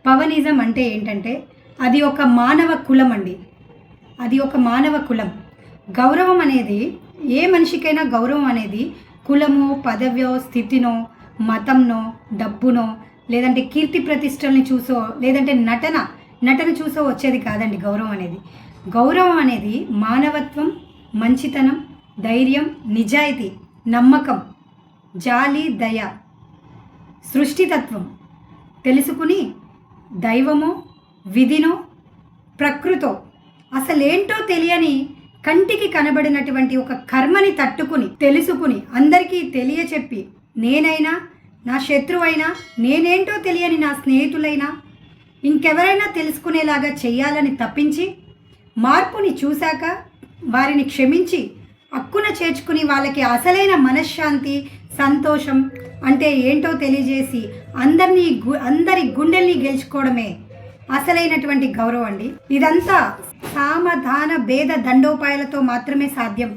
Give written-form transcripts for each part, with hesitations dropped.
పవనిజం అంటే ఏంటంటే అది ఒక మానవ కులం అండి. అది ఒక మానవ కులం. గౌరవం అనేది ఏ మనిషికైనా గౌరవం అనేది కులమో, పదవ్యో, స్థితినో, మతంనో, డబ్బునో, లేదంటే కీర్తి ప్రతిష్టల్ని చూసో, లేదంటే నటన చూసో వచ్చేది కాదండి గౌరవం అనేది. గౌరవం అనేది మానవత్వం, మంచితనం, ధైర్యం, నిజాయితీ, నమ్మకం, జాలి, దయ, సృష్టితత్వం తెలుసుకుని దైవమో, విధినో, ప్రకృతో అసలేంటో తెలియని కంటికి కనబడినటువంటి ఒక కర్మని తట్టుకుని తెలుసుకుని అందరికీ తెలియచెప్పి నేనైనా, నా శత్రువైనా, నేనేంటో తెలియని నా స్నేహితులైనా ఇంకెవరైనా తెలుసుకునేలాగా చెయ్యాలని తప్పించి మార్పుని చూశాక వారిని క్షమించి హక్కున చేర్చుకుని వాళ్ళకి అసలైన మనశ్శాంతి, సంతోషం అంటే ఏంటో తెలియజేసి అందరి గుండెల్ని గెలుచుకోవడమే అసలైనటువంటి గౌరవం అండి. ఇదంతా సామధాన భేద దండోపాయాలతో మాత్రమే సాధ్యం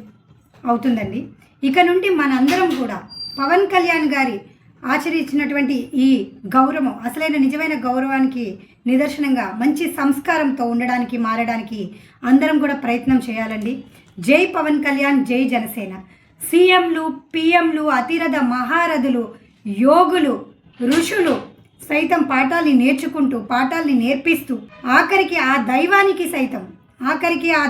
అవుతుందండి. ఇక నుండి మనందరం కూడా పవన్ కళ్యాణ్ గారి ఆచరించినటువంటి ఈ గౌరవం అసలైన నిజమైన గౌరవానికి నిదర్శనంగా మంచి సంస్కారంతో ఉండడానికి, మారడానికి అందరం కూడా ప్రయత్నం చేయాలండి. జై పవన్ కళ్యాణ్, జై జనసేన. సీఎంలు, పిఎంలు, అతిరథ మహారథులు, యోగులు, ఋషులు సైతం పాఠాల్ని నేర్చుకుంటూ, పాఠాల్ని నేర్పిస్తూ ఆఖరికి ఆ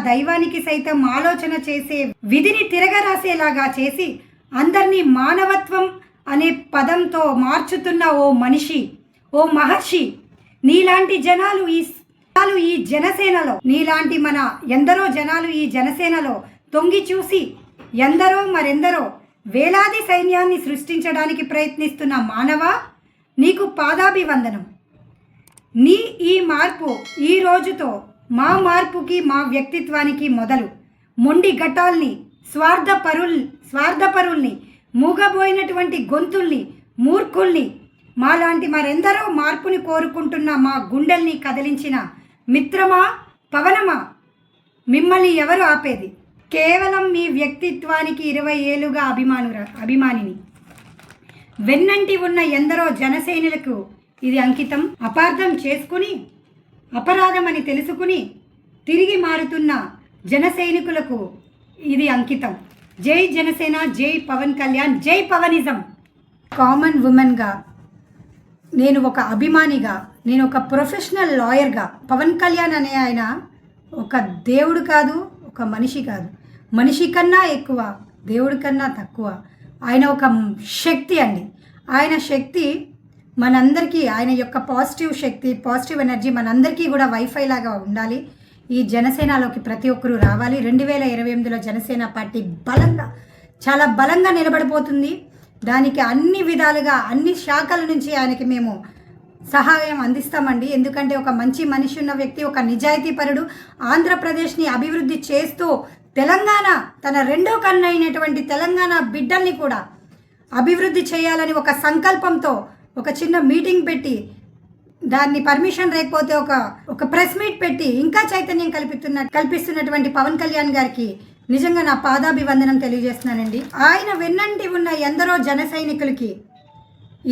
దైవానికి సైతం ఆలోచన చేసే విధిని తిరగరాసేలాగా చేసి అందరినీ మానవత్వం అనే పదంతో మార్చుతున్న ఓ మనిషి, ఓ మహర్షి, నీలాంటి జనాలు ఈ జనసేనలో, నీలాంటి మన ఎందరో జనాలు ఈ జనసేనలో తొంగి చూసి మరెందరో వేలాది సైన్యాన్ని సృష్టించడానికి ప్రయత్నిస్తున్న మానవ, నీకు పాదాభివందనం. నీ ఈ మార్పు ఈ రోజుతో మా మార్పుకి, మా వ్యక్తిత్వానికి మొదలు. మొండి ఘటాల్ని, స్వార్థపరుల్ని, మూగబోయినటువంటి గొంతుల్ని, మూర్ఖుల్ని, మాలాంటి మరెందరో మార్పుని కోరుకుంటున్న మా గుండెల్ని కదిలించిన మిత్రమా, పవనమా, మిమ్మల్ని ఎవరు ఆపేది? కేవలం మీ వ్యక్తిత్వానికి 20 ఏళ్ళుగా అభిమానిని. వెన్నంటి ఉన్న ఎందరో జనసైనికులకు ఇది అంకితం. అపార్థం చేసుకుని, అపరాధమని తెలుసుకుని తిరిగి మారుతున్న జనసైనికులకు ఇది అంకితం. జై జనసేన, జై పవన్ కళ్యాణ్, జై పవనిజం. కామన్ ఉమెన్గా, నేను ఒక అభిమానిగా, నేను ఒక ప్రొఫెషనల్ లాయర్గా, పవన్ కళ్యాణ్ అనే ఆయన ఒక దేవుడు కాదు, ఒక మనిషి కాదు. మనిషి కన్నా ఎక్కువ, దేవుడి కన్నా తక్కువ. ఆయన ఒక శక్తి అండి. ఆయన శక్తి మనందరికీ, ఆయన యొక్క పాజిటివ్ శక్తి, పాజిటివ్ ఎనర్జీ మనందరికీ కూడా వైఫై లాగా ఉండాలి. ఈ జనసేనలోకి ప్రతి ఒక్కరూ రావాలి. 2028లో జనసేన పార్టీ చాలా బలంగా నిలబడిపోతుంది. దానికి అన్ని విధాలుగా, అన్ని శాఖల నుంచి ఆయనకి మేము సహాయం అందిస్తామండి. ఎందుకంటే ఒక మంచి మనిషి ఉన్న వ్యక్తి, ఒక నిజాయితీపరుడు, ఆంధ్రప్రదేశ్ని అభివృద్ధి చేస్తూ తెలంగాణ, తన రెండో కన్ను అయినటువంటి తెలంగాణ బిడ్డల్ని కూడా అభివృద్ధి చేయాలని ఒక సంకల్పంతో ఒక చిన్న మీటింగ్ పెట్టి, దాన్ని పర్మిషన్ లేకపోతే ఒక ప్రెస్ మీట్ పెట్టి ఇంకా చైతన్యం కల్పిస్తున్నటువంటి పవన్ కళ్యాణ్ గారికి నిజంగా నా పాదాభివందనం తెలియజేస్తున్నానండి. ఆయన వెన్నంటి ఉన్న ఎందరో జన సైనికులకి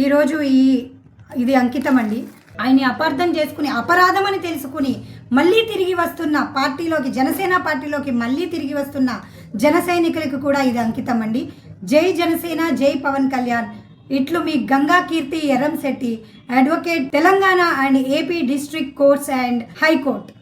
ఈరోజు ఇది అంకితం అండి. ఆయన్ని అపార్థం చేసుకుని, అపరాధమని తెలుసుకుని మళ్ళీ తిరిగి వస్తున్న పార్టీలోకి, జనసేన పార్టీలోకి మళ్ళీ తిరిగి వస్తున్న జన సైనికులకు కూడా ఇది అంకితం అండి. జై జనసేన, జై పవన్ కళ్యాణ్. ఇట్లు మీ Ganga Keerthi Erramsetti, advocate, Telangana and AP district courts and high court.